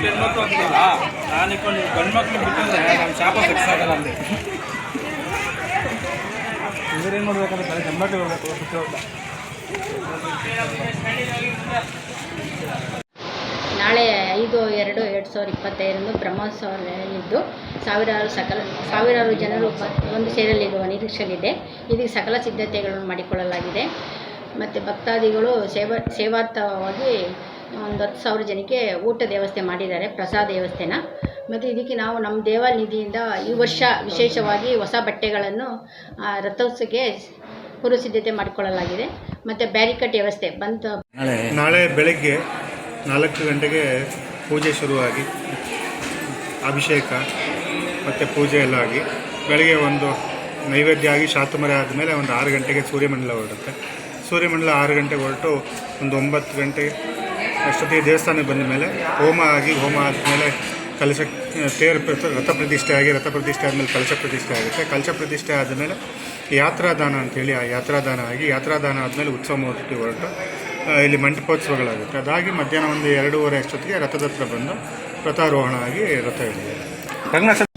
ಹೆಣ್ಮಕ್ಳು ಅಂತಿಲ್ಲ, ನಾನು ಗಂಡ್ಮಕ್ಳು ಬಿಟ್ಟಂದ್ರೆ ನಮ್ಮ ಶಾಪ ಫಿಕ್ಸ್ ಆಗಲ್ಲ ಅಂದೆ. ಇವರೇನು ಮಾಡ್ಬೇಕಂದ್ರೆ ತಲೆ ಗಂಡ್ಮಕ್ಳು ಹೋಗ್ಬೇಕು. ನಾಳೆ 5/2/2025 ಬ್ರಹ್ಮೋತ್ಸವದಲ್ಲಿದ್ದು ಸಾವಿರಾರು ಜನರು ಒಂದು ಸೇರಲಿರುವ ನಿರೀಕ್ಷೆಯಿದೆ. ಇದಕ್ಕೆ ಸಕಲ ಸಿದ್ಧತೆಗಳನ್ನು ಮಾಡಿಕೊಳ್ಳಲಾಗಿದೆ. ಮತ್ತು ಭಕ್ತಾದಿಗಳು ಸೇವಾರ್ಥವಾಗಿ ಒಂದು 10,000 ಜನಕ್ಕೆ ಊಟದ ವ್ಯವಸ್ಥೆ ಮಾಡಿದ್ದಾರೆ, ಪ್ರಸಾದ ವ್ಯವಸ್ಥೆನ. ಮತ್ತು ಇದಕ್ಕೆ ನಾವು ನಮ್ಮ ದೇವನಿಧಿಯಿಂದ ಈ ವರ್ಷ ವಿಶೇಷವಾಗಿ ಹೊಸ ಬಟ್ಟೆಗಳನ್ನು ರಥೋತ್ಸವಕ್ಕೆ ಪೂರ್ವ ಸಿದ್ಧತೆ ಮಾಡಿಕೊಳ್ಳಲಾಗಿದೆ. ಮತ್ತು ಬ್ಯಾರಿಕೇಡ್ ವ್ಯವಸ್ಥೆ ಬಂತು. ನಾಳೆ ಬೆಳಗ್ಗೆ 4 ಗಂಟೆಗೆ ಪೂಜೆ ಶುರುವಾಗಿ ಅಭಿಷೇಕ ಮತ್ತು ಪೂಜೆ ಎಲ್ಲ ಆಗಿ ಬೆಳಗ್ಗೆ ಒಂದು ನೈವೇದ್ಯ ಆಗಿ ಶಾತುಮರೆ ಆದಮೇಲೆ ಒಂದು 6 ಗಂಟೆಗೆ ಸೂರ್ಯಮಂಡಲ ಹೊರಡುತ್ತೆ. ಸೂರ್ಯಮಂಡಲ 6 ಗಂಟೆಗೆ ಹೊರಟು ಒಂದು 9 ಗಂಟೆ ಅಷ್ಟೊತ್ತಿಗೆ ದೇವಸ್ಥಾನಕ್ಕೆ ಬಂದ ಮೇಲೆ ಹೋಮ ಆದಮೇಲೆ ಕಲಶ ರಥ ಪ್ರತಿಷ್ಠೆ ಆದಮೇಲೆ ಕಲಶ ಪ್ರತಿಷ್ಠೆ ಆಗುತ್ತೆ. ಕಲಶ ಪ್ರತಿಷ್ಠೆ ಆದಮೇಲೆ ಯಾತ್ರಾದಾನ ಅಂಥೇಳಿ ಆ ಯಾತ್ರಾದಾನ ಆದಮೇಲೆ ಉತ್ಸವ ಮೂರ್ತಿ ಹೊರಟು ಇಲ್ಲಿ ಮಂಟಪೋತ್ಸವಗಳಾಗುತ್ತೆ. ಅದಾಗಿ ಮಧ್ಯಾಹ್ನ ಒಂದು 2:30 ಅಷ್ಟೊತ್ತಿಗೆ ರಥದ ಹತ್ರ ಬಂದು ರಥಾರೋಹಣ ಆಗಿ ರಥ ಹಿಡಿಯುತ್ತೆ.